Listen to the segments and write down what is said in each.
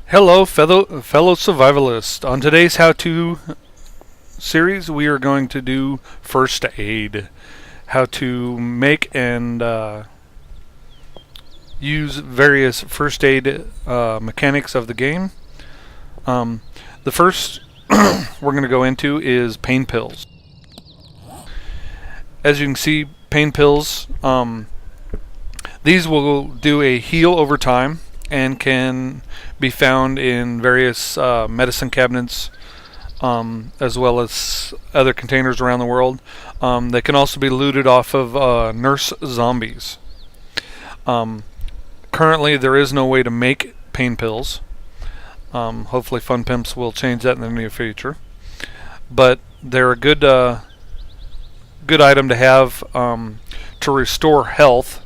Hello, fellow survivalists. On today's how-to series, we are going to do first aid, how to make and use various first aid mechanics of the game. The first we're going to go into is pain pills. As you can see, pain pills. These will do a heal over time and can be found in various medicine cabinets, as well as other containers around the world. They can also be looted off of nurse zombies. Currently, there is no way to make pain pills. Hopefully, Fun Pimps will change that in the near future. But they're a good item to have to restore health.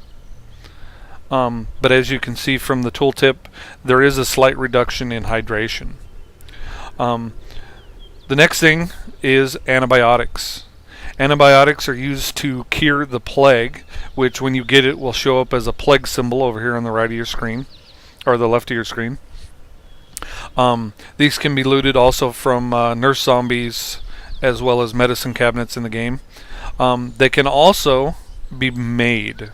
But as you can see from the tooltip, there is a slight reduction in hydration. The next thing is antibiotics. Antibiotics are used to cure the plague, which when you get it will show up as a plague symbol over here on the right of your screen, or the left of your screen. These can be looted also from nurse zombies as well as medicine cabinets in the game. They can also be made.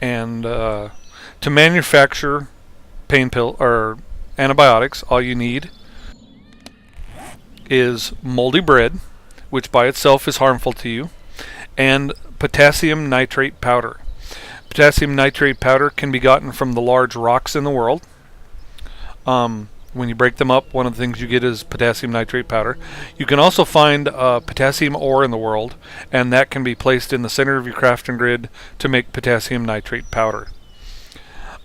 And to manufacture pain pill or antibiotics, all you need is moldy bread, which by itself is harmful to you, and potassium nitrate powder. Potassium nitrate powder can be gotten from the large rocks in the world. When you break them up, one of the things you get is potassium nitrate powder. You can also find potassium ore in the world, and that can be placed in the center of your crafting grid to make potassium nitrate powder.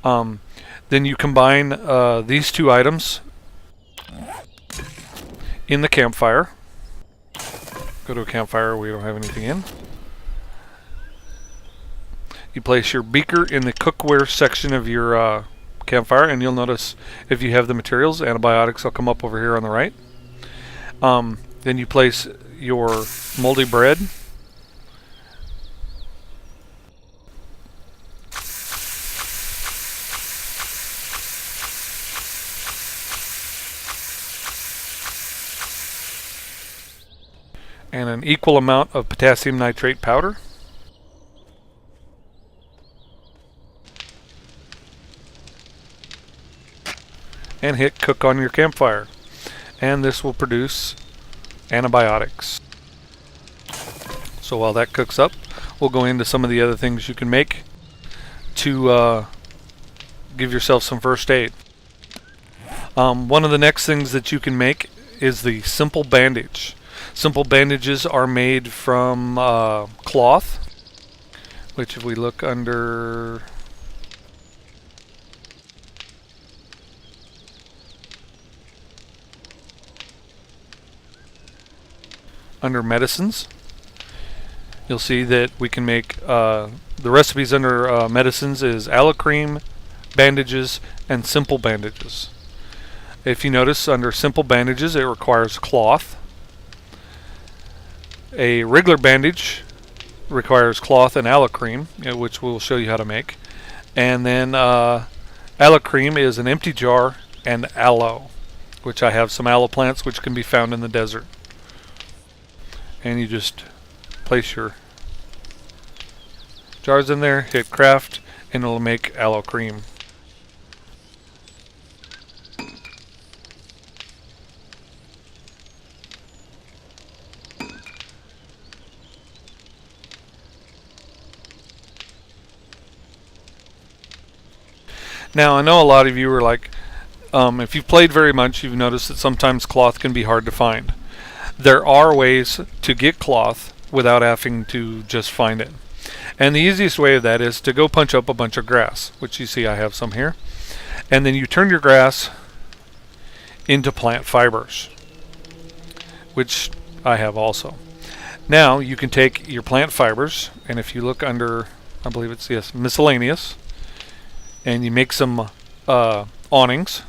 Then you combine these two items in the campfire. Go to a campfire we don't have anything in. You place your beaker in the cookware section of your campfire, and you'll notice if you have the materials, antibiotics will come up over here on the right. Then you place your moldy bread, and an equal amount of potassium nitrate powder. And hit cook on your campfire. And this will produce antibiotics. So while that cooks up, we'll go into some of the other things you can make to give yourself some first aid. One of the next things that you can make is the simple bandage. Simple bandages are made from cloth, which if we look under medicines, you'll see that we can make the recipes under medicines is aloe cream, bandages, and simple bandages. If you notice, under simple bandages it requires cloth. A regular bandage requires cloth and aloe cream, which we'll show you how to make. And then aloe cream is an empty jar and aloe, which I have some aloe plants which can be found in the desert. And you just place your jars in there, hit craft, and it'll make aloe cream. Now I know a lot of you are like, if you've played very much, you've noticed that sometimes cloth can be hard to find. There are ways to get cloth without having to just find it. And the easiest way of that is to go punch up a bunch of grass, which you see I have some here. And then you turn your grass into plant fibers, which I have also. Now you can take your plant fibers, and if you look under, I believe it's, yes, miscellaneous, and you make some awnings.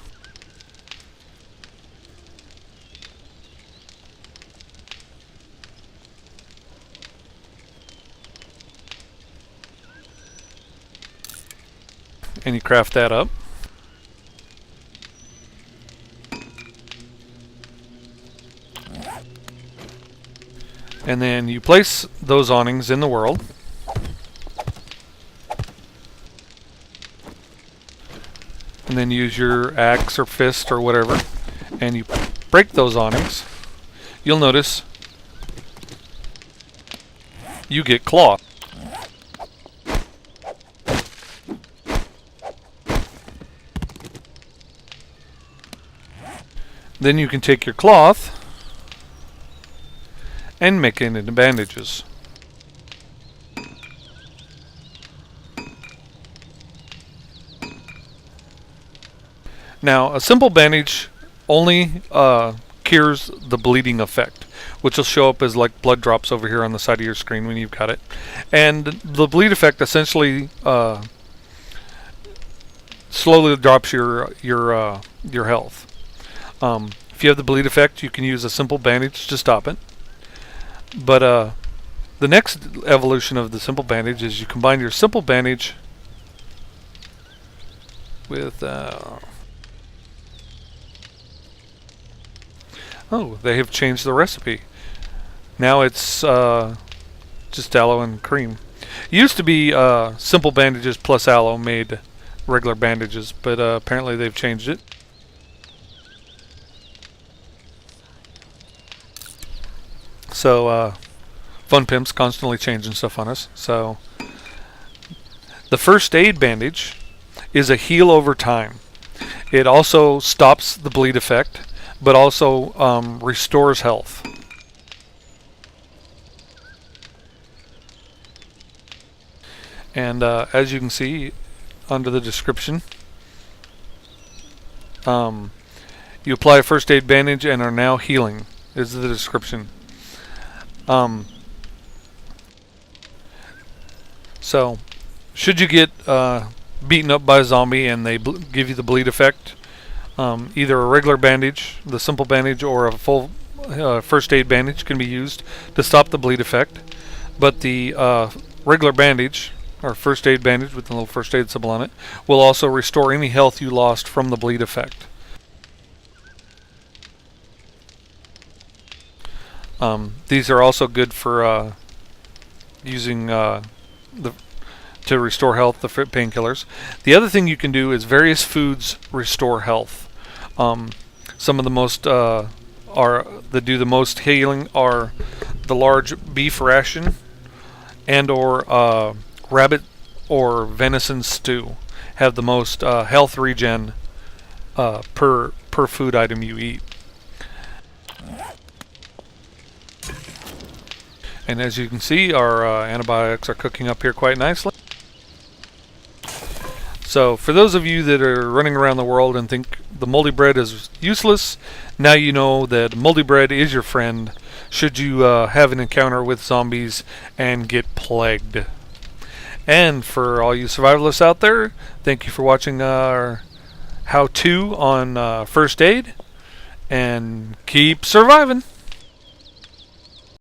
and you craft that up. And then you place those awnings in the world. And then use your axe or fist or whatever, and you break those awnings. You'll notice you get cloth. Then you can take your cloth and make it into bandages. Now, a simple bandage only cures the bleeding effect, which will show up as like blood drops over here on the side of your screen when you've got it. And the bleed effect essentially slowly drops your health. If you have the bleed effect, you can use a simple bandage to stop it. But the next evolution of the simple bandage is you combine your simple bandage with oh, they have changed the recipe. Now it's just aloe and cream. It used to be simple bandages plus aloe made regular bandages, but apparently they've changed it. So Fun Pimp's constantly changing stuff on us. So the Firstaid bandage is a heal over time. It also stops the bleed effect, but also restores health. And as you can see under the description, you apply a Firstaid bandage and are now healing, is the description. So should you get beaten up by a zombie and they give you the bleed effect, either a regular bandage, the simple bandage, or a full Firstaid bandage can be used to stop the bleed effect. But the regular bandage, or Firstaid bandage with the little Firstaid symbol on it, will also restore any health you lost from the bleed effect. These are also good for using to restore health, the painkillers. The other thing you can do is various foods restore health. Some of the most that do the most healing are the large beef ration and or rabbit or venison stew. Have the most health regen per food item you eat. And as you can see, our antibiotics are cooking up here quite nicely. So for those of you that are running around the world and think the moldy bread is useless, now you know that moldy bread is your friend should you have an encounter with zombies and get plagued. And for all you survivalists out there, thank you for watching our how-to on Firstaid, and keep surviving.